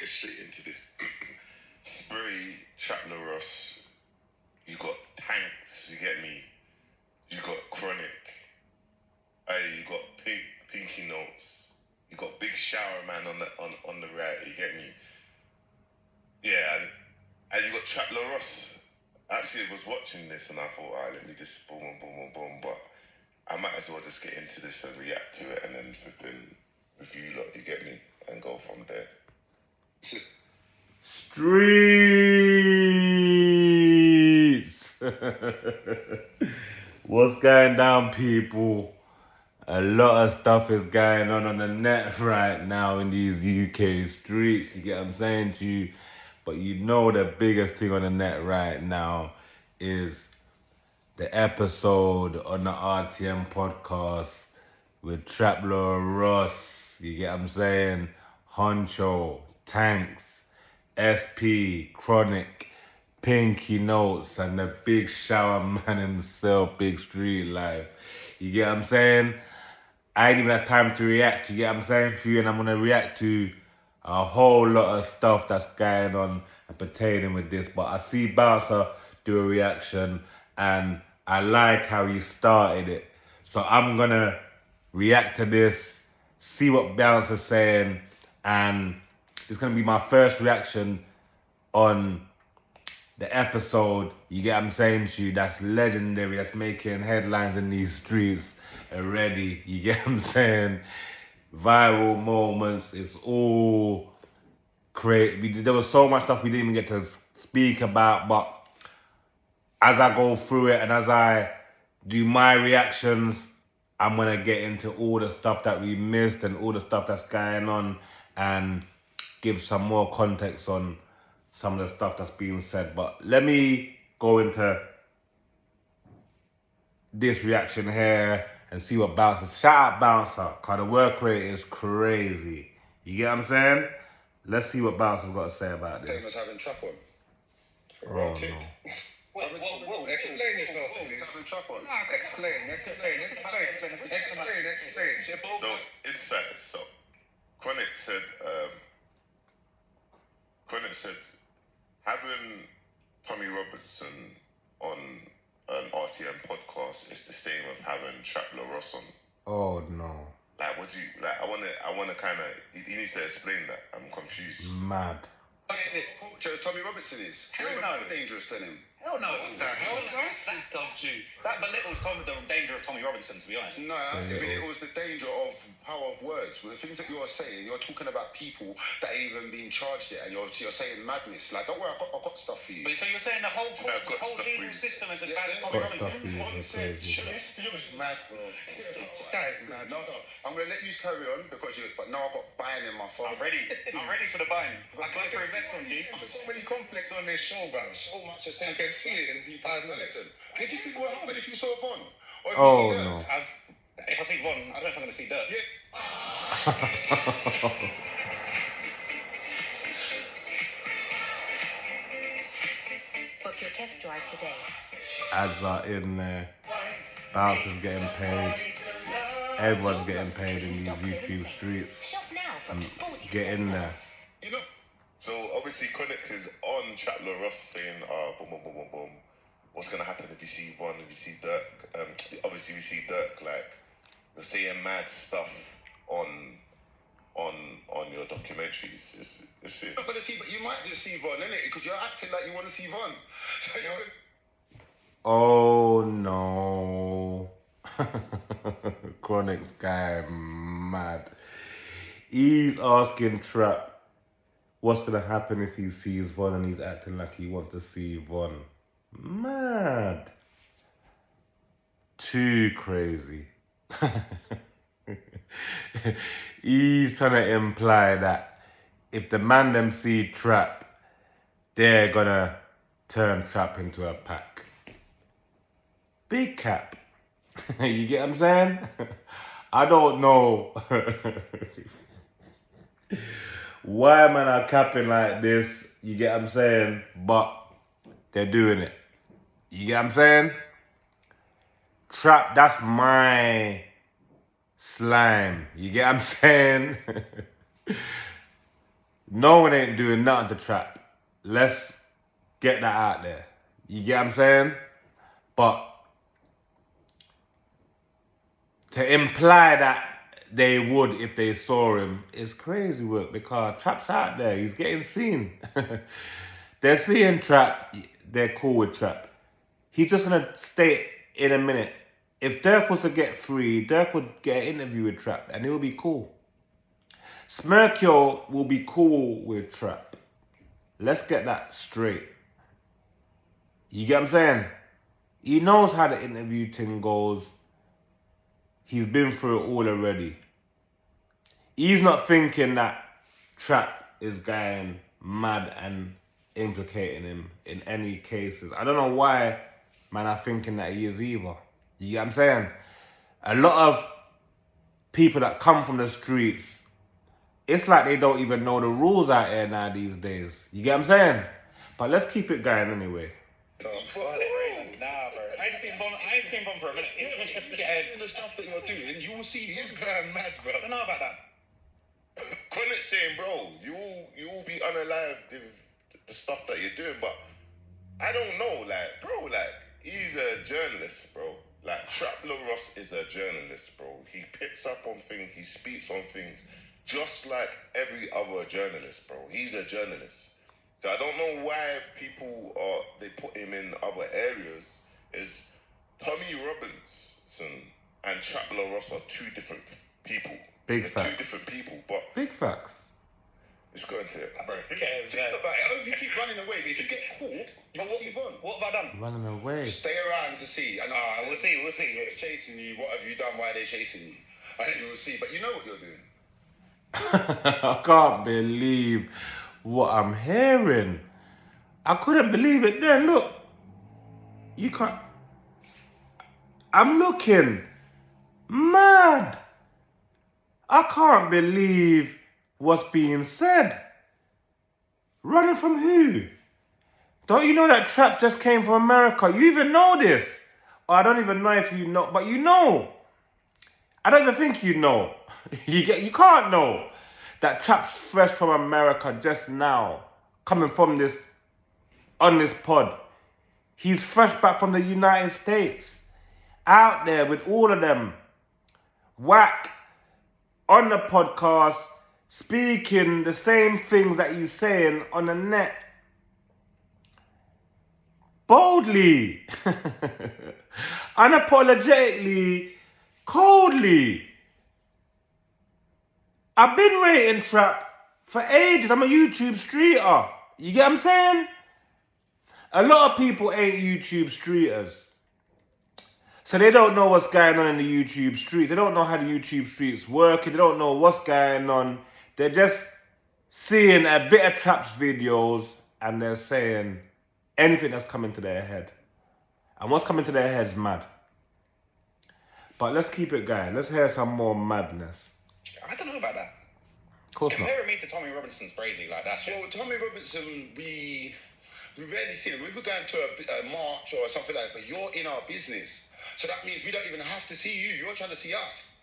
get straight into this. Spree, Chapler Ross, you got Tanks, you get me? You got Chronic, you got Pinky Notes, you got Big Shower Man on the right, you get me? Yeah, and you got Chapler Ross. Actually, I was watching this and I thought, let me just boom, but I might as well just get into this and react to it and then flipping review lot, you get me? And go from there. Streets! What's going down, people? A lot of stuff is going on the net right now in these UK streets, you get what I'm saying to you? But you know the biggest thing on the net right now is the episode on the RTM podcast with Trapler Ross, you get what I'm saying? Honcho, Tanks, SP, Chronic, Pinky Notes, and the Big Shower Man himself, Big Street Life. You get what I'm saying? I ain't even had time to react, you get what I'm saying to you? And I'm gonna react to a whole lot of stuff that's going on and pertaining with this. But I see Bouncer do a reaction and I like how he started it. So I'm gonna react to this, see what Bouncer's saying, and it's gonna be my first reaction on the episode, you get what I'm saying to you, that's legendary, that's making headlines in these streets already, you get what I'm saying? Viral moments, it's all great. There was so much stuff we didn't even get to speak about, but as I go through it and as I do my reactions, I'm gonna get into all the stuff that we missed and all the stuff that's going on and give some more context on some of the stuff that's being said. But let me go into this reaction here and see what Bouncer. Shout out Bouncer, cause the work rate is crazy. You get what I'm saying? Let's see what Bouncer's got to say about this. Famous having trap on. Oh, no. Explain yourself, please. Having trap on. Explain. So, insight. So, Chronic said, having Tommy Robinson on an RTM podcast is the same as having Trapler Ross on. Oh no. Like, what do you like? I wanna kind of. He needs to explain that. I'm confused. Mad. Culture as Tommy Robinson is. Hell no. Dangerous than him. Hell no. What the hell? That comes you. That belittles the danger of Tommy Robinson, to be honest. No, it was the danger of power of words. With the things that you're saying, you're talking about people that ain't even been charged yet, and you're saying madness. Like, don't worry, I got stuff for you. But so you're saying the whole legal system is as bad as Tommy Robinson? You're mad, bro. This guy is mad. No. I'm gonna let you carry on but now I've got buying in my phone. I'm ready for the buying. I can't invest on you. There's so many conflicts on this show, bro. So much to say. You can see it in 5 minutes. What do you think will happen if you saw Von? Or if Oh you see no. If I see Von, I don't know if I'm going to see Dirt. Yeah. Book your test drive today. Ads are in there. Bouncer's getting paid. Everyone's getting paid in these YouTube streets. Shop now from 40% Get in there. You know. So obviously, Chronic is on Trapler Ross saying, boom. What's gonna happen if you see Von, if you see Dirk? Obviously, we see Dirk like you're saying mad stuff on your documentaries. It's it. You're not gonna see, but you might just see Von, innit? Because you're acting like you want to see Von. So Oh no. Chronic's guy mad. He's asking Trap what's gonna happen if he sees Von and he's acting like he wants to see Von. Mad. Too crazy. He's trying to imply that if the man them see Trap, they're gonna turn Trap into a pack. Big cap. You get what I'm saying? I don't know why man are capping like this, you get what I'm saying? But they're doing it. You get what I'm saying? Trap, that's my slime. You get what I'm saying? No one ain't doing nothing to trap. Let's get that out there. You get what I'm saying? But to imply that they would if they saw him is crazy work, because Trap's out there. He's getting seen. They're seeing Trap. They're cool with Trap. He's just going to state in a minute. If Dirk was to get free, Dirk would get an interview with Trap and it will be cool. Smirkyo will be cool with Trap. Let's get that straight. You get what I'm saying? He knows how the interview thing goes. He's been through it all already. He's not thinking that Trap is going mad and implicating him in any cases. I don't know why man are thinking that he is either. You get what I'm saying? A lot of people that come from the streets, it's like they don't even know the rules out here now these days. You get what I'm saying? But let's keep it going anyway. Nah, bro. I ain't seen Bond for a minute. The stuff that you're doing, you will see he's going mad, bro. I don't know about that. Chronic's saying, bro, you will be unalived with the stuff that you're doing, but I don't know, like, bro, like, he's a journalist, bro. Like, Trap Ross is a journalist, bro. He picks up on things, he speaks on things, just like every other journalist, bro. He's a journalist. So I don't know why they put him in other areas. Is Tommy Robinson and Trap Ross are two different people. Big They're facts. two different people, but Big facts. it's going to... Bro, Think about it. I hope you keep running away. But if you get caught, you'll move on. what have I done? Running away. Stay around to see. And We'll see. If they're chasing you, what have you done? Why are they chasing you? And then you'll see. But you know what you're doing. I can't believe what I'm hearing. I couldn't believe it then. Look. You can't... I'm looking mad. I can't believe what's being said. Running from who? Don't you know that Trap just came from America? You even know this. Or I don't even know if you know, but you know. I don't even think you know. You can't know that Trap's fresh from America just now, coming from on this pod. He's fresh back from the United States, out there with all of them. Whack on the podcast, speaking the same things that he's saying on the net. Boldly, unapologetically, coldly. I've been rating Trap for ages. I'm a YouTube streeter. You get what I'm saying? A lot of people ain't YouTube streeters. So they don't know what's going on in the YouTube street. They don't know how the YouTube streets work. They don't know what's going on. They're just seeing a bit of Trap's videos and they're saying anything that's coming to their head. And what's coming to their head is mad. But let's keep it going. Let's hear some more madness. I don't know about that. Of course not. Comparing me to Tommy Robinson's crazy. Like, that's Well, Tommy Robinson, we rarely see him. We were going to a march or something like that, but you're in our business. So that means we don't even have to see you. You're trying to see us.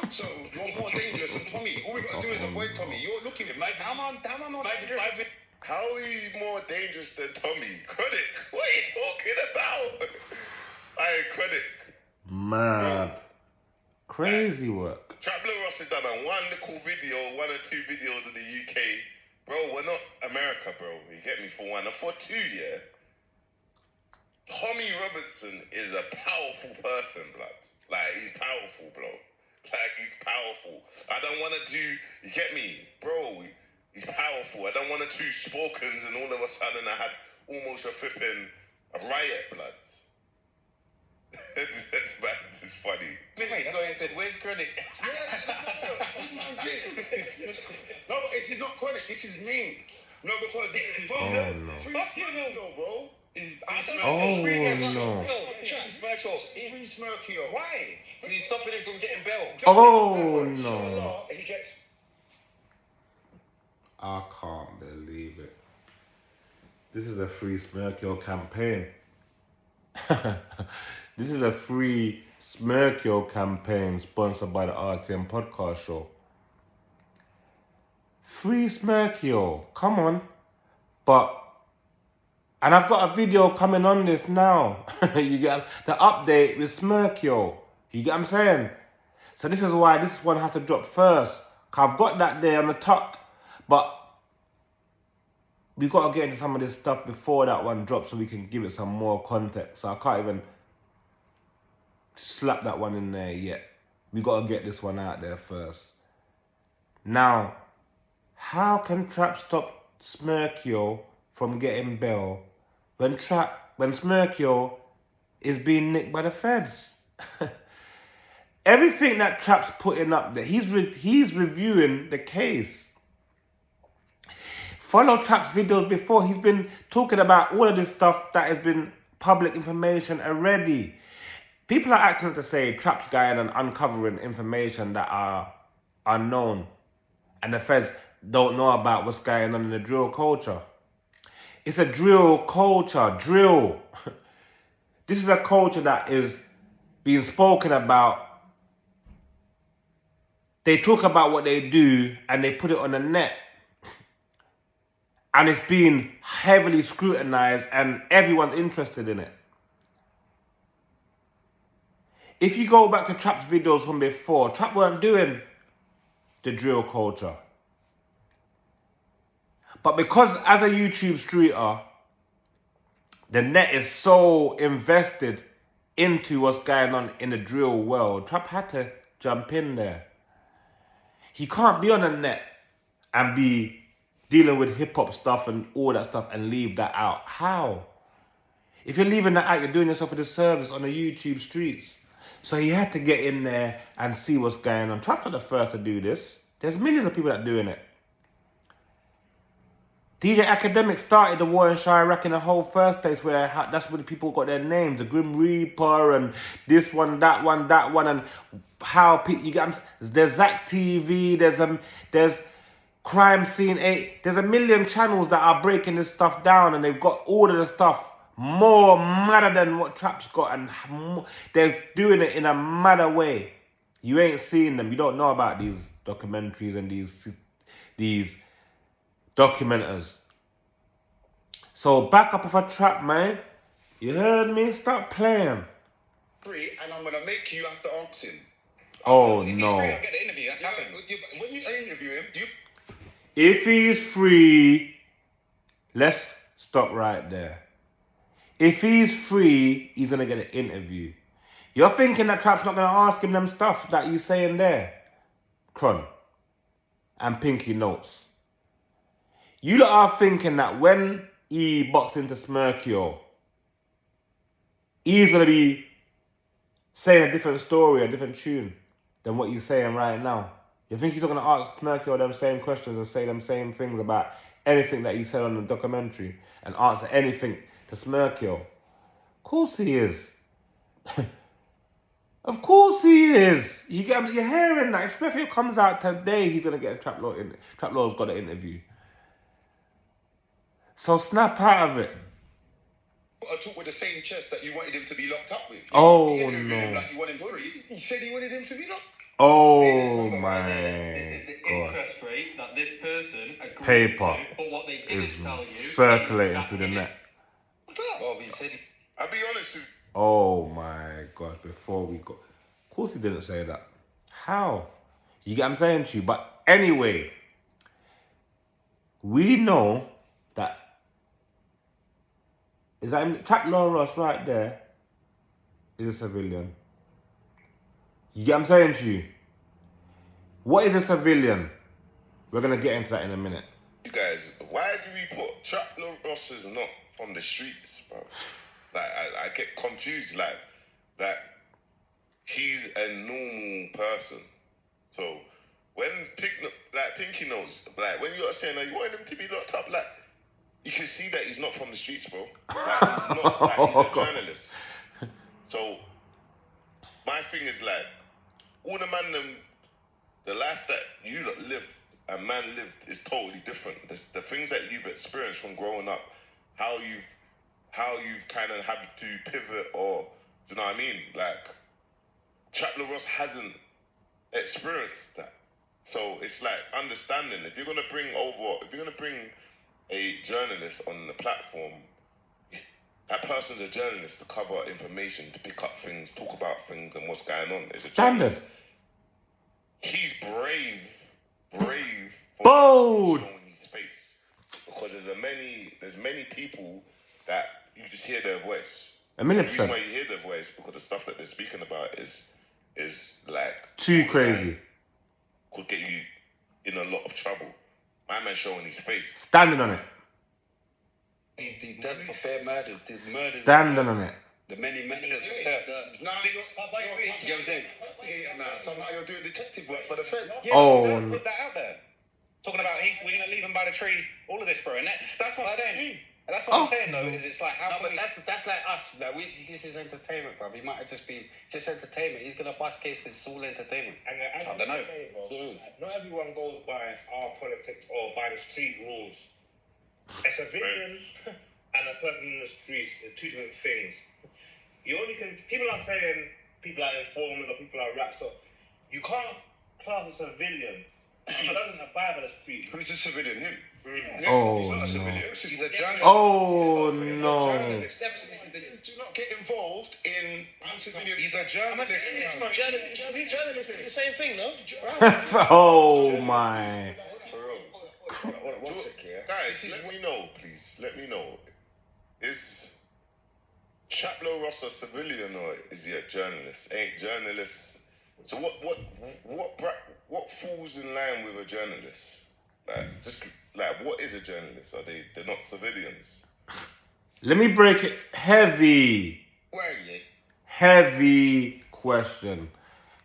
So you're more dangerous than Tommy. All we got to do is avoid Tommy. You're looking at me. How am I not dangerous? How are you more dangerous than Tommy? Chronic, what are you talking about? Hey, Chronic. Mad. Crazy work. Trap Ross has done one or two videos in the UK. Bro, we're not America, bro. You get me? For one. And for two, yeah. Tommy Robinson is a powerful person, blood. Like, he's powerful, bro. Like, he's powerful. I don't want to do... You get me? Bro, he's powerful. I don't want to do spokens and all of a sudden I had almost a flipping riot, blood. That's bad. It's funny. Wait, where's Chronic? No, this is not Chronic. This is me. No, because... Oh, no. Bro. Oh, no. Free Smirkio. Why? He's stopping him from getting bail. Oh, no. He gets... I can't believe it. This is a free Smirkyo campaign. This is a free Smirkyo campaign sponsored by the RTM Podcast Show. free Smirkio. Come on. And I've got a video coming on this now. You get the update with Smirkio. You get what I'm saying? So this is why this one had to drop first. Cause I've got that there on the top, but we got to get into some of this stuff before that one drops so we can give it some more context. So I can't even slap that one in there yet. We got to get this one out there first. Now, how can Trap stop Smirkio from getting bail when Smirkio is being nicked by the feds? Everything that Trap's putting up there, he's reviewing the case. Follow Trap's videos before. He's been talking about all of this stuff that has been public information already. People are acting to say Trap's going and uncovering information that are unknown, and the feds don't know about what's going on in the drill culture. It's a drill culture, drill. This is a culture that is being spoken about. They talk about what they do and they put it on the net. And it's being heavily scrutinized and everyone's interested in it. If you go back to Trap's videos from before, Trap weren't doing the drill culture. But because as a YouTube streeter, the net is so invested into what's going on in the drill world, Trap had to jump in there. He can't be on the net and be dealing with hip-hop stuff and all that stuff and leave that out. How? If you're leaving that out, you're doing yourself a disservice on the YouTube streets. So he had to get in there and see what's going on. Trap's not the first to do this. There's millions of people that are doing it. DJ Academic started the war in Chirac in the whole first place, where that's where the people got their names, the Grim Reaper and this one, that one, and how people, you get. There's Zach TV, there's Crime Scene 8. There's a million channels that are breaking this stuff down, and they've got all of the stuff more madder than what Trap's got, and they're doing it in a madder way. You ain't seen them. You don't know about these documentaries and these documenters. So back up off a Trap, man. You heard me? Stop playing. Free, and I'm gonna make you have to answer him. Oh If he's no. free, I'll get the interview. That's happened. When you interview him, If he's free, let's stop right there. If he's free, he's gonna get an interview. You're thinking that Trap's not gonna ask him them stuff that he's saying there, Cron and Pinky Notes. You lot are thinking that when he boxed into Smirkio, he's gonna be saying a different story, a different tune than what he's saying right now. You think he's not gonna ask Smirkio them same questions and say them same things about anything that he said on the documentary and answer anything to Smirkio? Of course he is. Of course he is. You're hearing that. If Smirkio comes out today, he's gonna get a Trap Law in. Trap Law's got an interview. So snap out of it. I talk with the same chest that you wanted him to be locked up with. Oh, You interviewed him no. like you want him free. He said he wanted him to be locked. Oh This my is the God. interest rate that this person agreed Paper to, but what they didn't is tell you circulating is through the that net. Well, he said I'll be honest with you. Oh my gosh, before we go. Of course he didn't say that. How? You get what I'm saying to you? But anyway, we know that. Is that Trap Law Ross right there? Is a civilian. You get what I'm saying to you? What is a civilian? We're going to get into that in a minute. You guys, why do we put Trap Law Ross is not from the streets, bro? Like, I get confused. Like he's a normal person. So when Pinky knows, like when you're saying like, you want him to be locked up, like you can see that he's not from the streets, bro. Like he's not. Like, he's a journalist. So my thing is like, all the life that you lot live, a man lived, is totally different. The things that you've experienced from growing up, how you've kind of had to pivot, or do you know what I mean? Like, Trap Law Ross hasn't experienced that. So it's like understanding. If you're gonna bring a journalist on the platform, that person's a journalist to cover information, to pick up things, talk about things and what's going on. It's a Standard. journalist. He's brave for Bold. showing his face. Because there's many people that you just hear their voice. A million The reason percent. why you hear their voice because the stuff that they're speaking about is like Too crazy. could get you in a lot of trouble. My man showing his face. Standing on it. These dead for fair murders, these murders. Standing on it. The many murders of Now death. you're investigating now. Somehow you're doing detective work for the feds. Yeah, Oh, don't put that out there. Talking about we're gonna leave him by the tree. All of this, bro, and that's what I'm saying. And that's what I'm saying though. Is it's like how No, can but we? that's like us. Like this is entertainment, bruv. He might have just been just entertainment. He's gonna bust case because it's all entertainment. And as I don't know. you say, bro, not everyone goes by our politics or by the street rules. A civilian and a person in the streets is two different things. You only can. People are saying people are informers or people are rats. So you can't class a civilian who doesn't abide by the street. Who's a civilian? Him. Oh, He's not a no. civilian. He's a journalist. Oh, He's a no. journalist. Do not get involved in. I'm civilian. He's a journalist. Journalists do the same thing, no? Oh, my. One sec here. Guys, let me know, please. Let me know. Is Chaplo Ross a civilian or is he a journalist? Ain't journalists. So what falls in line with a journalist? What is a journalist? They're not civilians? Let me break it. Heavy. Where are you? Heavy question.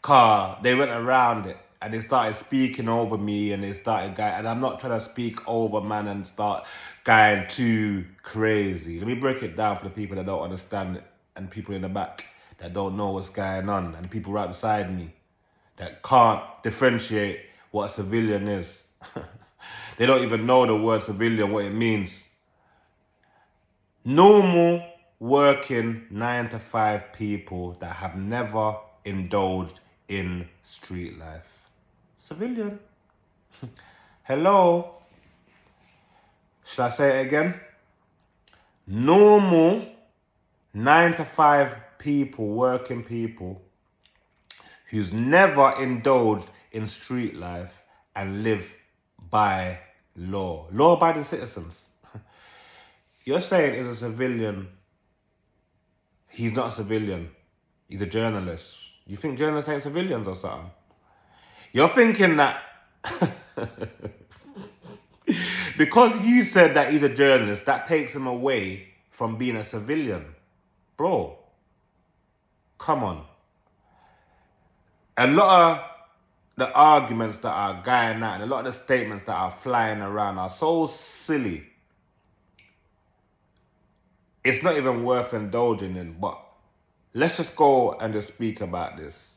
Car, they went around it and they started speaking over me and they started and I'm not trying to speak over man and start going too crazy. Let me break it down for the people that don't understand it and people in the back that don't know what's going on and people right beside me that can't differentiate what a civilian is. They don't even know the word civilian, what it means. Normal working 9 to 5 people that have never indulged in street life. Civilian. Hello. Should I say it again? Normal 9 to 5 people, working people, who's never indulged in street life and live by law. Law-abiding citizens. You're saying is a civilian. He's not a civilian. He's a journalist. You think journalists ain't civilians or something? You're thinking that because you said that he's a journalist, that takes him away from being a civilian. Bro, come on. A lot of the arguments that are going out and a lot of the statements that are flying around are so silly. It's not even worth indulging in, but let's just go and just speak about this.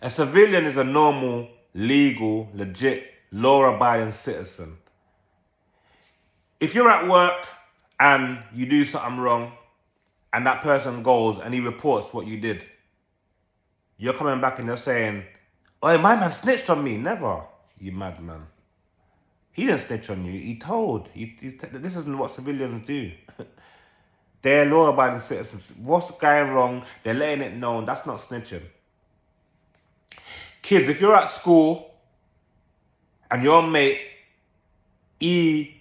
A civilian is a normal, legal, legit, law-abiding citizen. If you're at work and you do something wrong and that person goes and he reports what you did, you're coming back and you're saying, "Oh, my man snitched on me." Never, you madman. He didn't snitch on you. He told. This isn't what civilians do. They're law-abiding citizens. What's going wrong, they're letting it known. That's not snitching. Kids, if you're at school and your mate, he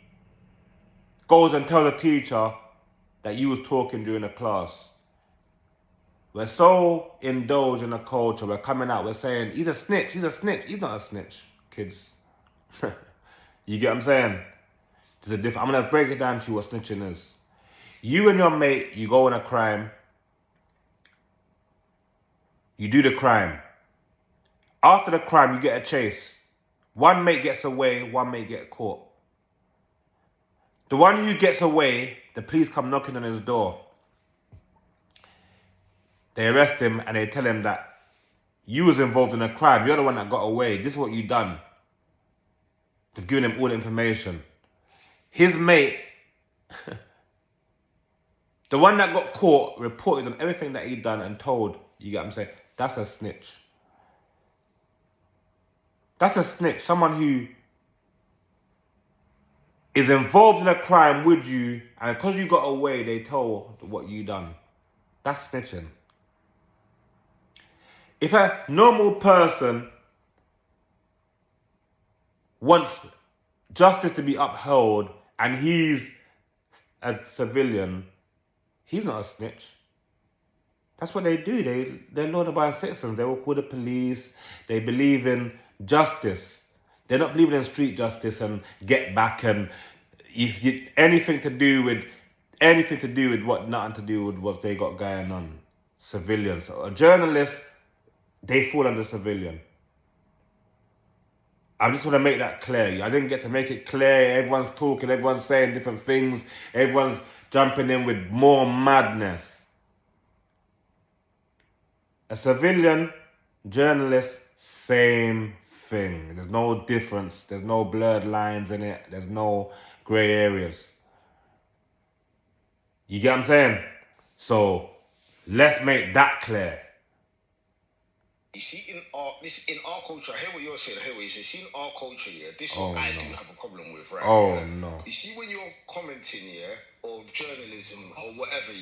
goes and tells a teacher that you was talking during the class. We're so indulged in a culture. We're coming out, we're saying, he's a snitch, he's a snitch. He's not a snitch, kids. You get what I'm saying? There's a difference. I'm going to break it down to you what snitching is. You and your mate, you go on a crime. You do the crime. After the crime, you get a chase. One mate gets away, one mate gets caught. The one who gets away, the police come knocking on his door. They arrest him and they tell him that you was involved in a crime. You're the one that got away. This is what you done. They've given him all the information. His mate, the one that got caught, reported on everything that he done and told. You get what I'm saying? That's a snitch. That's a snitch. Someone who is involved in a crime with you, and because you got away, they told what you done. That's snitching. If a normal person wants justice to be upheld and he's a civilian, he's not a snitch. That's what they do. They're law-abiding citizens. They will call the police. They believe in justice. They're not believing in street justice and get back and anything to do with what nothing to do with what they got going on. Civilians. So a journalist, they fall under civilian. I just want to make that clear. I didn't get to make it clear. Everyone's talking, everyone's saying different things, everyone's jumping in with more madness. A civilian journalist, same thing. There's no difference. There's no blurred lines in it. There's no grey areas. You get what I'm saying? So let's make that clear. You see, in our culture, I hear what you're saying, I hear what you're saying. See, in our culture, yeah, this is what I do have a problem with, right? Oh, no. You see, when you're commenting, yeah, or journalism or whatever,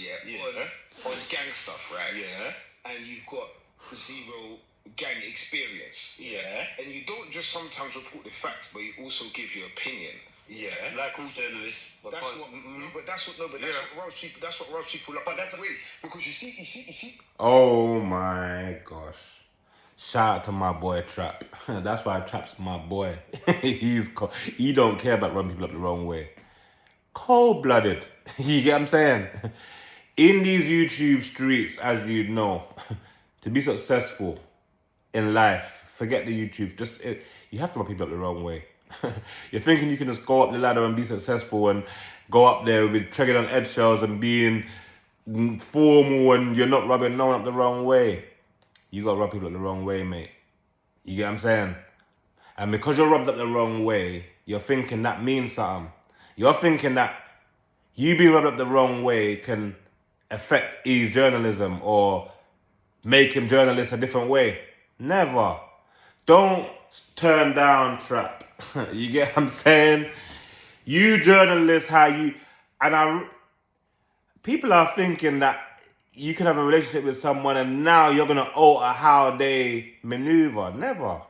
on gang stuff, right? Yeah. And you've got zero gang experience. Yeah. And you don't just sometimes report the facts, but you also give your opinion. Yeah. Like all journalists. That's what rubs people up. But that's the way, because you see. Oh my gosh. Shout out to my boy Trap. That's why Trap's my boy. He don't care about running people up the wrong way. Cold-blooded. You get what I'm saying? In these YouTube streets, as you know, to be successful in life, forget the YouTube. You have to run people up the wrong way. You're thinking you can just go up the ladder and be successful and go up there with treading on eggshells and being formal, and you're not rubbing no one up the wrong way. You got to rub people up the wrong way, mate. You get what I'm saying? And because you're rubbed up the wrong way, you're thinking that means something. You're thinking that you being rubbed up the wrong way can affect his journalism or make him journalist a different way. Never. Don't turn down Trap. You get what I'm saying? You journalists, people are thinking that you can have a relationship with someone and now you're going to alter how they maneuver. Never.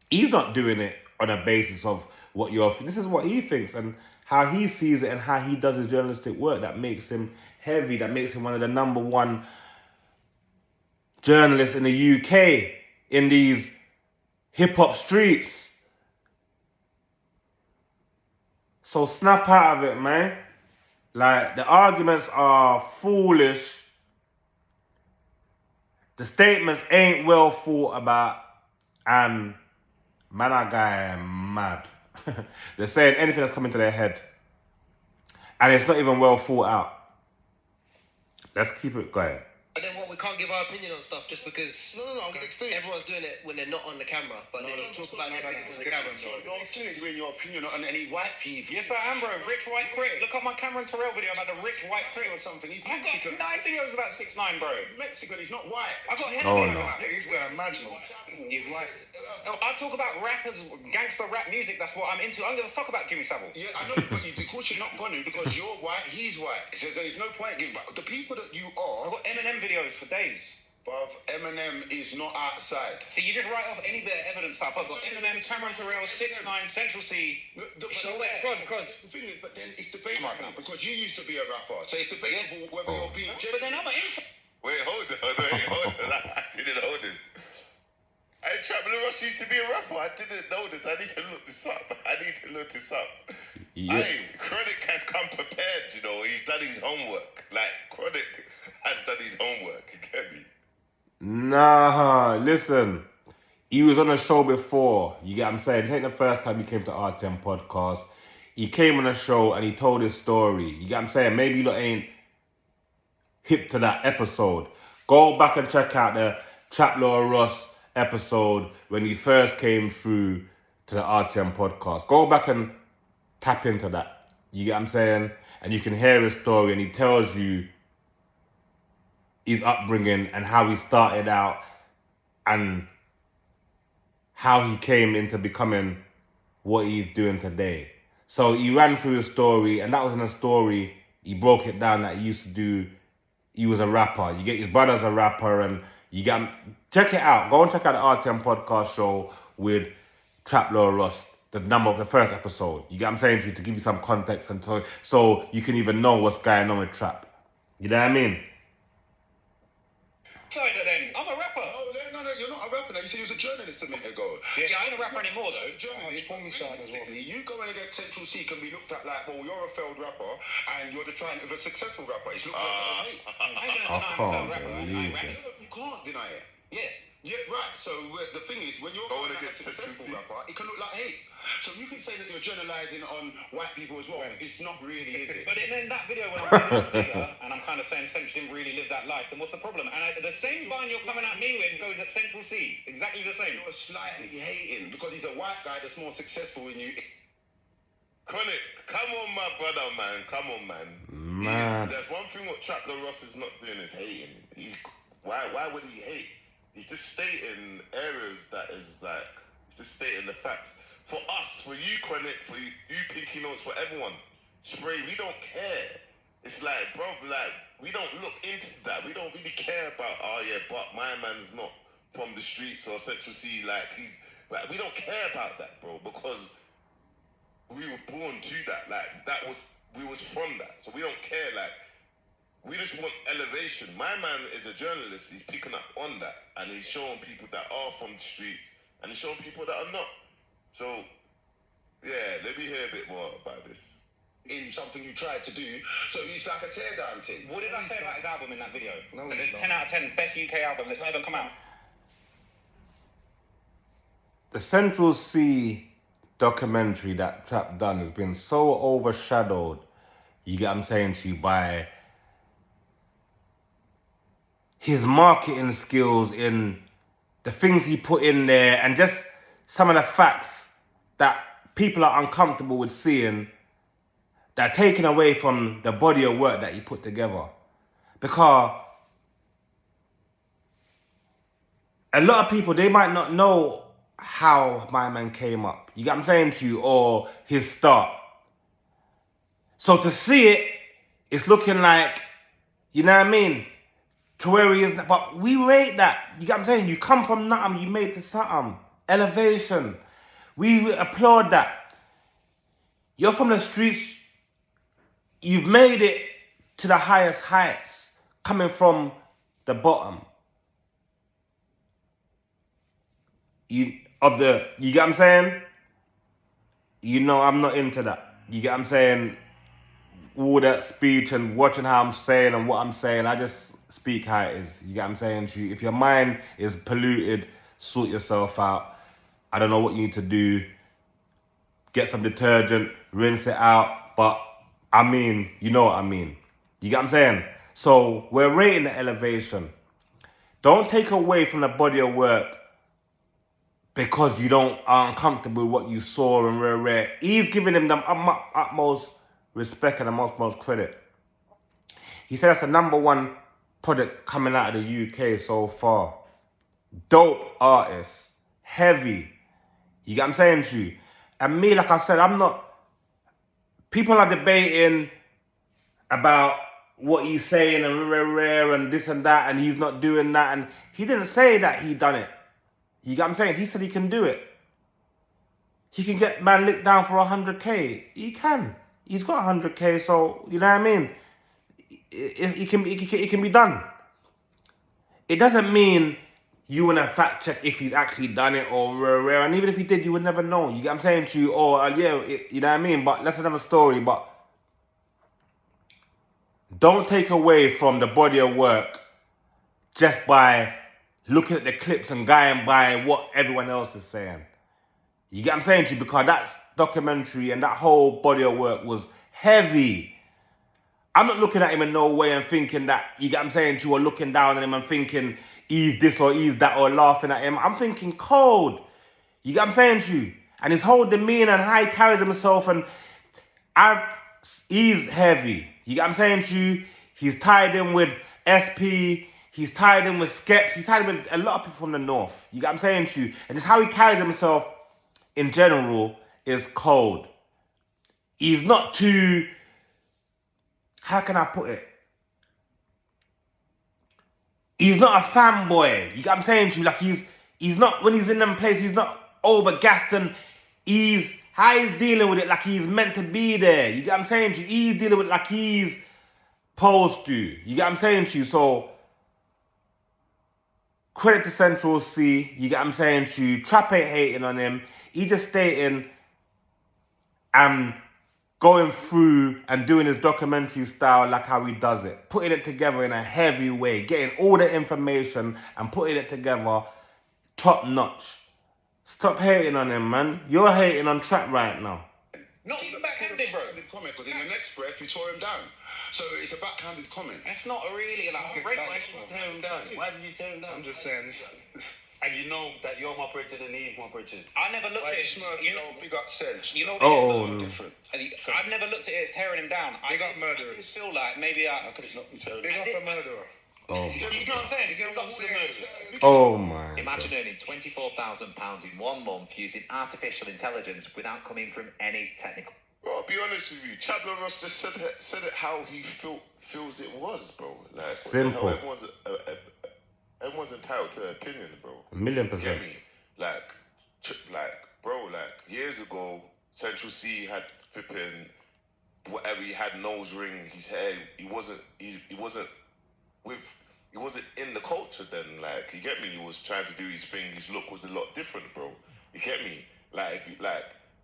He's not doing it on a basis of what this is what he thinks and how he sees it and how he does his journalistic work that makes him heavy, that makes him one of the number one journalists in the UK in these hip-hop streets. So snap out of it, man. Like, the arguments are foolish. The statements ain't well thought about. And man, that guy mad. They're saying anything that's coming to their head. And it's not even well thought out. Let's keep it going. And then what, we can't give our opinion on stuff just because No, I'm gonna explain. everyone's doing it when they're not on the camera, but they don't talk about their opinions on the camera. Your experience in your opinion on any white people. Yes, I am, bro. Rich white crick. Look up my Cameron Terrell video about the rich white crick or something. He's I've Mexican. got 9 videos about 6ix9ine, bro. Mexican, he's not white. I got Oh, videos. no. He's wearing imagine. He's white. I talk about rappers, gangster rap music. That's what I'm into. I don't give a fuck about Jimmy Savile. Yeah, I know, but of course you're not going to because you're white, he's white. So there's no point giving back. The people that you I've are, got Eminem videos for days. bruv, Eminem is not outside. So you just write off any bit of evidence stuff. I've got Eminem, Cameron Terrell, 6ix9ine, Central C. So wait, crud. The thing is, but then it's debatable because you used to be a rapper, so it's debatable whether you're being But then I'm an inside. Wait, hold on. I didn't know this. Hey, Traveller Ross used to be a rapper. I didn't know this. I need to look this up. Yeah. Hey, Chronic has come prepared, you know. He's done his homework. Like, Chronic has done his homework. You get me? Nah, listen. He was on a show before. You get what I'm saying? This ain't the first time he came to RTM Podcast. He came on a show and he told his story. You get what I'm saying? Maybe you lot ain't hip to that episode. Go back and check out the Traveller Ross episode when he first came through to the RTM Podcast. Go back and tap into that. You get what I'm saying? And you can hear his story and he tells you his upbringing and how he started out and how he came into becoming what he's doing today. So he ran through his story, and that was in a story. He broke it down that he used to do. He was a rapper. You get his brother's a rapper, and you get him. Check it out. Go and check out the RTM podcast show with Trap Lord Ross. The first episode. You get what I'm saying to you, to give you some context and so you can even know what's going on with trap. You know what I mean? Then I'm a rapper. Oh, no, you're not a rapper now. You said you was a journalist a minute ago. Yeah, I ain't a rapper anymore though. Journalist, you go in against Central C can be looked at like, well, you're a failed rapper and you're just trying to be a successful rapper. It's looked like I can't believe it. you can't deny it. Yeah. Yeah, right. So the thing is, when you're Going like a against Central successful C. rapper, it can look like hate. So you can say that you're generalizing on white people as well. It's not really, is it? But in that video, when I'm being bigger and I'm kind of saying Central didn't really live that life, then what's the problem? And the same line you're coming at me with goes at Central C. Exactly the same. You're slightly hating because he's a white guy that's more successful than you. Chronic, come on, my brother, man. Come on, man. Man. There's one thing what Trap Lord Ross is not doing is hating. Why would he hate? He's just stating areas that is like, he's just stating the facts. For us, for you, Chronic, for you Pinky Notes, for everyone, Spray, we don't care. It's like, bro, like, we don't look into that. We don't really care about, oh yeah, but my man's not from the streets or Central C, like, we don't care about that, bro, because we were born to that. Like, we was from that. So we don't care, like, we just want elevation. My man is a journalist. He's picking up on that. And he's showing people that are from the streets. And he's showing people that are not. So, yeah, let me hear a bit more about this. In something you tried to do. So it's like a teardown thing. What did I say about his album in that video? No, 10 out of 10, best UK album that's not even come out. The Central C documentary that Trap done has been so overshadowed, you get what I'm saying to you, by his marketing skills, in the things he put in there, and just some of the facts that people are uncomfortable with seeing, that are taken away from the body of work that he put together. Because a lot of people, they might not know how my man came up. You get what I'm saying to you? Or his start. So to see it, it's looking like, you know what I mean? To where he is, but we rate that. You get what I'm saying? You come from nothing, you made to something. Elevation. We applaud that. You're from the streets. You've made it to the highest heights, coming from the bottom. You get what I'm saying? You know I'm not into that. You get what I'm saying? All that speech and watching how I'm saying and what I'm saying, I just speak how it is. You get what I'm saying to you? If your mind is polluted, sort yourself out. I don't know what you need to do. Get some detergent, rinse it out. But I mean, you know what I mean. You get what I'm saying? So we're rating the elevation. Don't take away from the body of work because you are uncomfortable with what you saw and rare. He's giving him the utmost respect and the most credit. He said that's the #1 project coming out of the UK so far. Dope artist. Heavy. You get what I'm saying to you? And me, like I said, people are debating about what he's saying and this and that, and he's not doing that. And he didn't say that he done it. You get what I'm saying? He said he can do it. He can get man licked down for 100k. He can. He's got 100k, so you know what I mean? It can be done. It doesn't mean you want to fact check if he's actually done it or rare. And even if he did, you would never know. You get what I'm saying to you? Or you know what I mean? But that's another story. But don't take away from the body of work just by looking at the clips and going by what everyone else is saying. You get what I'm saying to you? Because that documentary and that whole body of work was heavy. I'm not looking at him in no way and thinking that, you get what I'm saying to you, or looking down on him and thinking he's this or he's that, or laughing at him. I'm thinking cold. You get what I'm saying to you? And his whole demeanor and how he carries himself, and he's heavy. You get what I'm saying to you? He's tied in with SP. He's tied in with Skeps. He's tied in with a lot of people from the north. You get what I'm saying to you? And just how he carries himself in general is cold. He's not too... How can I put it? He's not a fanboy. You get what I'm saying to you? Like he's not, when he's in them places, he's not overgassed and he's dealing with it like he's meant to be there. You get what I'm saying to you? He's dealing with it like he's supposed to. You get what I'm saying to you? So, credit to Central C. You get what I'm saying to you? Trap ain't hating on him. He just stating and going through and doing his documentary style like how he does it. Putting it together in a heavy way. Getting all the information and putting it together top notch. Stop hating on him, man. You're hating on Trap right now. Not even backhanded, bro. Comment, because in the next breath you tore him down. So it's a backhanded comment. That's not really like Why did you tear him down? Why did you tear him down? I'm just saying. And you know that you're my Bridget and he's my Bridget. I never looked at it. You know, big up Sedge. You know, Oh, different. I've never looked at it as tearing him down. Big up I murderers. just feel like maybe I Could it not be tearing? Big up a murderer. Oh, You know what I'm saying? Big up all the murderers. oh my Imagine God. earning £24,000 in 1 month using artificial intelligence without coming from any technical. Bro, I'll be honest with you. Chabla Ross just said it how he feels it was, bro. Like, what the Simple. hell, everyone's entitled to an opinion, bro. 1,000,000%. Get me? Like, bro, like, years ago, Central C had flipping whatever, he had nose ring, his hair, he wasn't in the culture then, like, you get me? He was trying to do his thing, his look was a lot different, bro. You get me?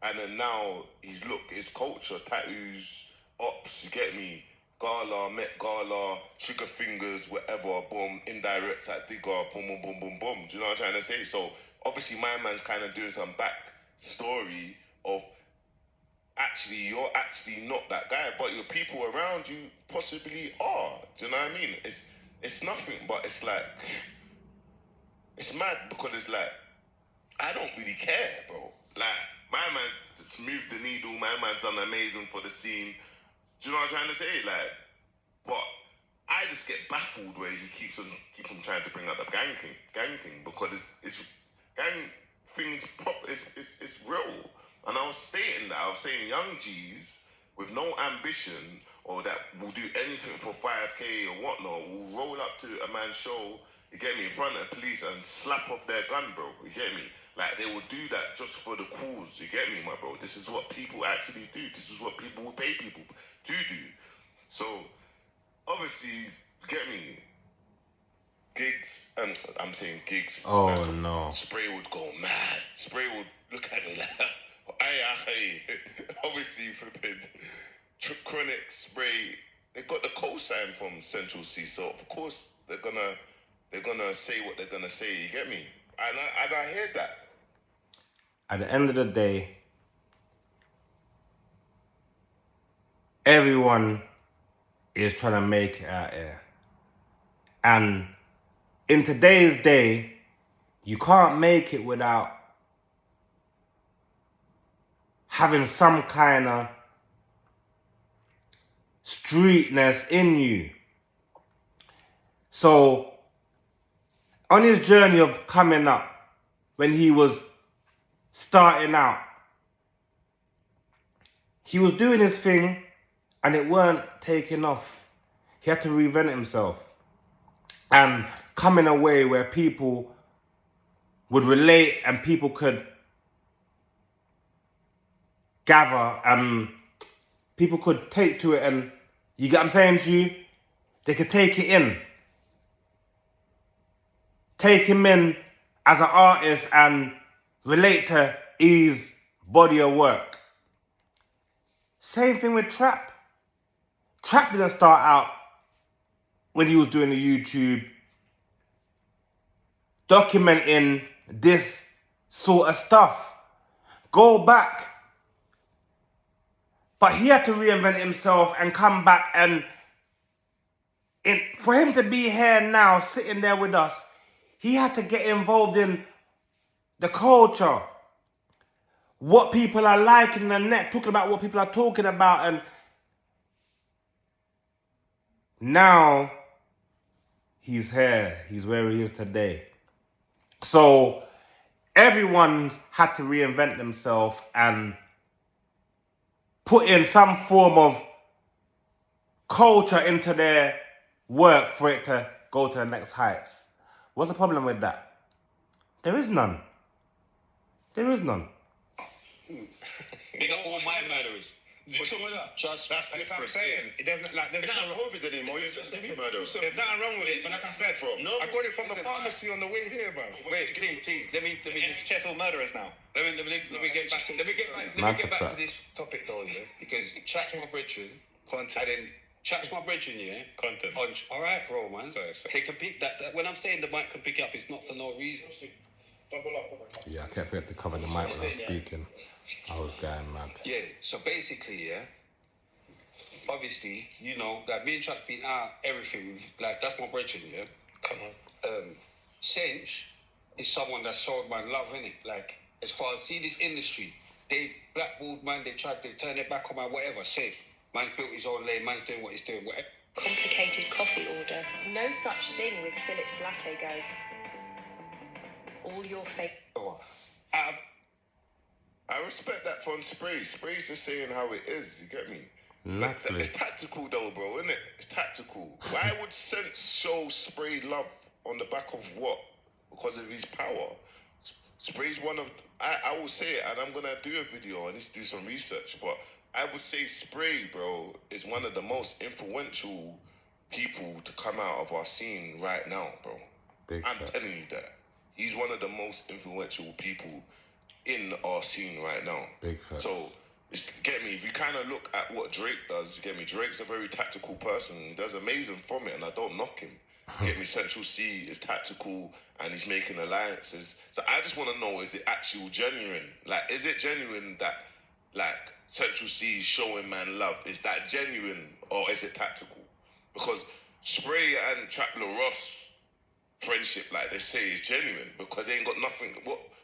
And then now his look, his culture, tattoos, ops, you get me? Gala, Met Gala, Sugar Fingers, whatever, boom, indirects at Digger, boom, boom, boom, boom, boom. Do you know what I'm trying to say? So, obviously, my man's kind of doing some back story of actually, you're actually not that guy, but your people around you possibly are. Do you know what I mean? It's nothing, but it's like, it's mad because it's like, I don't really care, bro. Like, my man's moved the needle, my man's done amazing for the scene. Do you know what I'm trying to say? Like, but I just get baffled where he keeps on trying to bring up the gang thing because it's gang things it's real. And I was stating that, I was saying young G's with no ambition or that will do anything for 5k or whatnot will roll up to a man's show, you get me, in front of the police and slap off their gun, bro. You get me? Like, they will do that just for the cause. You get me, my bro? This is what people actually do. This is what people will pay people to do. So, obviously, you get me? Gigs, and I'm saying gigs. Oh, like, no. Spray would go mad. Spray would look at me like, aye. Obviously, flipping Chronic, Spray, they got the cosign from Central C, so of course they're gonna say what they're gonna say. You get me? And I hear that. At the end of the day, everyone is trying to make it out here. And in today's day, you can't make it without having some kind of streetness in you. So, on his journey of coming up, when he was starting out, he was doing his thing and it weren't taking off. He had to reinvent himself and come in a way where people would relate and people could gather and people could take to it, and you get what I'm saying to you? They could take it in. Take him in as an artist and relate to his body of work. Same thing with Trap. Trap didn't start out when he was doing the YouTube documenting this sort of stuff. Go back. But he had to reinvent himself and come back, and for him to be here now, sitting there with us, he had to get involved in the culture. What people are liking the net, talking about what people are talking about, and now he's here. He's where he is today. So everyone's had to reinvent themselves and put in some form of culture into their work for it to go to the next heights. What's the problem with that? There is none. There is none. Big up all my murderers. What's wrong with that? Just That's If I'm different. saying, there's nothing wrong COVID anymore. You're just a murderer. There's nothing wrong with it, but like I said, No, I got it from the pharmacy on the way here, man. Wait, please, let me just Chess all murderers now. let me get back to this topic though, yeah, because chat's my brethren, and then chat's my brethren, yeah. Content. All right, bro, man. Sorry. They can pick that. When I'm saying the mic can pick it up, it's not for no reason. Double up. Yeah, I can't forget to cover the mic when I'm speaking. I was going mad. Yeah. So basically, yeah. Obviously, you know, like me and Chat's been out everything. Like that's my brethren, yeah. Come on. Sench is someone that showed my love in it. Like as far as see this industry, they've blackballed man. They've turned it back on my whatever. Safe. Man's built his own lane. Man's doing what he's doing. Whatever. Complicated coffee order. No such thing with Philip's Latte Go. All your fake. I respect that from Spray. Spray's just saying how it is, you get me? Naturally. It's tactical though, bro, isn't it? It's tactical. Why would Sense show Spray love on the back of what? Because of his power. Spray's one of, I will say it, and I'm going to do a video, I need to do some research, but I would say Spray, bro, is one of the most influential people to come out of our scene right now, bro. I'm telling you that. He's one of the most influential people in our scene right now. Big fact. So, get me, if you kind of look at what Drake does, get me, Drake's a very tactical person. He does amazing from it, and I don't knock him. Get me, Central C is tactical, and he's making alliances. So I just want to know, is it actual genuine? Like, is it genuine that, like, Central C is showing man love? Is that genuine, or is it tactical? Because Spray and Trapler Ross friendship, like they say, is genuine because they ain't got nothing.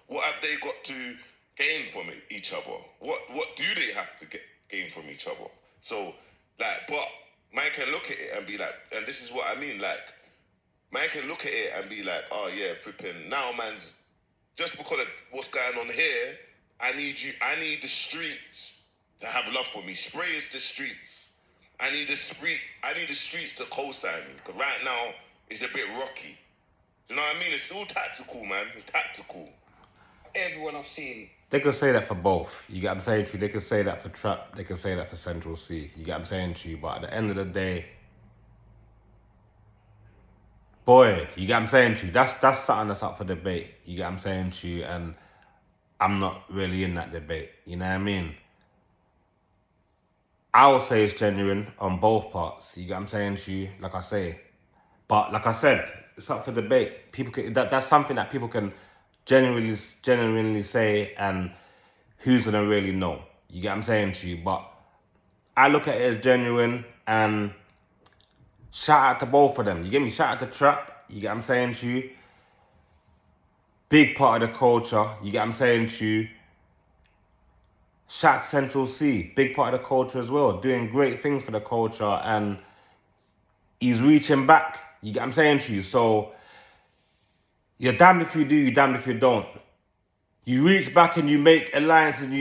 What have they got to gain from each other? What do they have to gain from each other? So, like, but man can look at it and be like, and this is what I mean, like, man can look at it and be like, oh yeah, flipping, now man's, just because of what's going on here, I need the streets to have love for me. Spray is the streets. I need the streets to co-sign me, because right now it's a bit rocky. You know what I mean? It's all tactical, man. It's tactical. Everyone I've seen. They could say that for both. You get what I'm saying to you? They could say that for Trap. They could say that for Central C. You get what I'm saying to you? But at the end of the day, boy, you get what I'm saying to you? That's something that's up for debate. You get what I'm saying to you? And I'm not really in that debate. You know what I mean? I would say it's genuine on both parts. You get what I'm saying to you? Like I say. But like I said, it's up for debate. People can, that's something that people can genuinely say, and who's gonna really know? You get what I'm saying to you? But I look at it as genuine, and shout out to both of them. You get me? Shout out to Trap. You get what I'm saying to you? Big part of the culture. You get what I'm saying to you? Shout out to Central C. Big part of the culture as well. Doing great things for the culture, and he's reaching back. You get what I'm saying to you? So, you're damned if you do, you're damned if you don't. You reach back and you make alliances,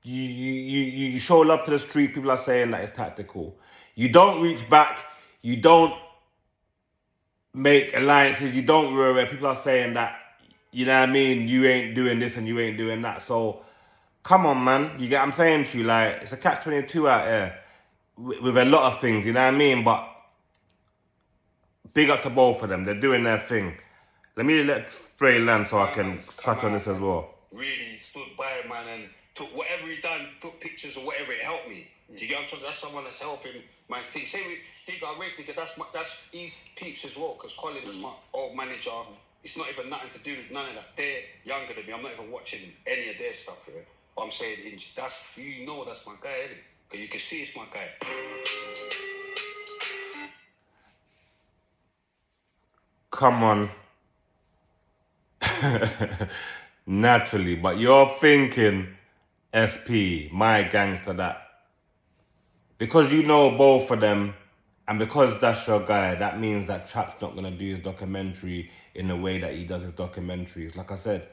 you show love to the street, people are saying that it's tactical. You don't reach back, you don't make alliances, you don't where people are saying that, you know what I mean, you ain't doing this and you ain't doing that. So, come on, man. You get what I'm saying to you? Like, it's a catch-22 out here with a lot of things, you know what I mean? But big up to both of them. They're doing their thing. Let me let Spray land so I can touch on this as well. Really stood by man and took whatever he done, took pictures or whatever, it helped me. Do you get what I'm talking? That's someone that's helping my team. Same with Digger, Digger, that's his peeps as well, because Colin is my old manager. It's not even nothing to do with none of that. They're younger than me. I'm not even watching any of their stuff here. But I'm saying, that's, you know, that's my guy, isn't it? Because you can see it's my guy. Come on. Naturally, but you're thinking SP, my gangster that. Because you know both of them And because that's your guy, that means that Trap's not gonna do his documentary in the way that he does his documentaries. Like I said,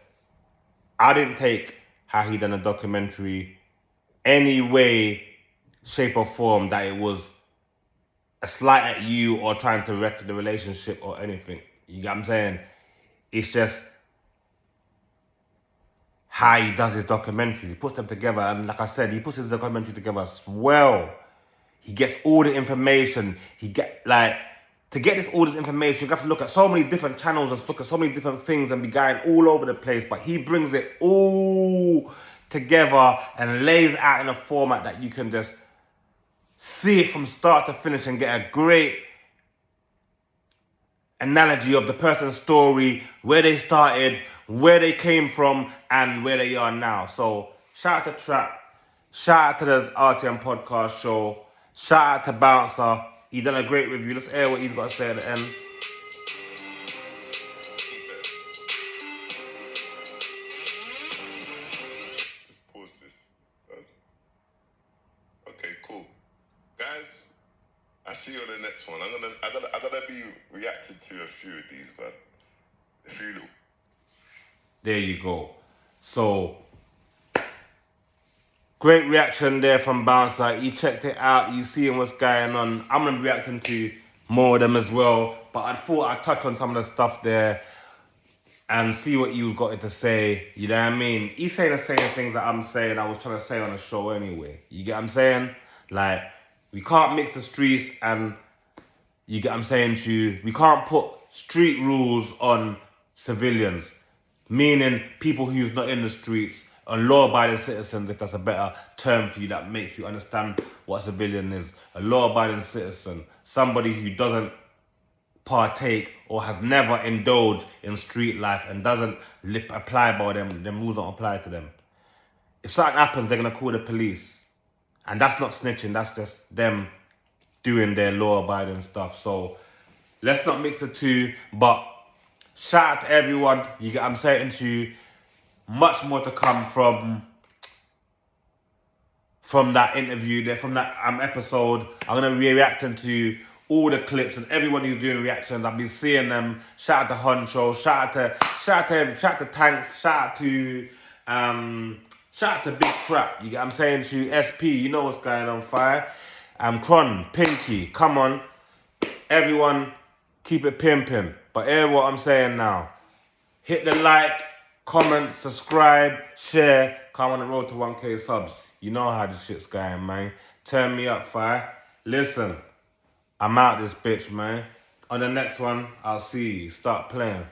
I didn't take how he done a documentary any way, shape or form that it was a slight at you or trying to wreck the relationship or anything. You get what I'm saying? It's just how he does his documentaries. He puts them together, and like I said, he puts his documentary together as well. He gets all the information. To get all this information, you have to look at so many different channels and look at so many different things and be going all over the place. But he brings it all together and lays it out in a format that you can just see it from start to finish and get a great analogy of the person's story, where they started, where they came from, and where they are now. So shout out to Trap, shout out to the RTM podcast show, shout out to Bouncer. He done a great review. Let's hear what he's got to say at the end. Let's pause this. Okay, cool. Guys, I see you on the next one. I gotta be reacting to a few of these, man. A few little. There you go. So, great reaction there from Bouncer. He checked it out. He's seeing what's going on. I'm going to be reacting to more of them as well. But I thought I'd touch on some of the stuff there and see what you've got to say. You know what I mean? He's saying the same things that I'm saying I was trying to say on the show anyway. You get what I'm saying? Like, we can't mix the streets and, you get what I'm saying to you, we can't put street rules on civilians. Meaning people who's not in the streets, or law-abiding citizens, if that's a better term for you that makes you understand what a civilian is. A law-abiding citizen, somebody who doesn't partake or has never indulged in street life and doesn't apply by them rules don't apply to them. If something happens, they're going to call the police. And that's not snitching, that's just them doing their law-abiding stuff. So let's not mix the two, but shout out to everyone. You get what I'm saying to you. Much more to come from that interview there, from that episode. I'm gonna be reacting to all the clips and everyone who's doing reactions. I've been seeing them. Shout out to Honcho. Shout out to Tanks. Shout out to Big Trap. You get what I'm saying to you. SP. You know what's going on, Fire. Cron, Pinky. Come on, everyone. Keep it pimping. But hear what I'm saying now. Hit the like, comment, subscribe, share. Come on the road to 1K subs. You know how this shit's going, man. Turn me up, Fire. Listen, I'm out this bitch, man. On the next one, I'll see you. Start playing.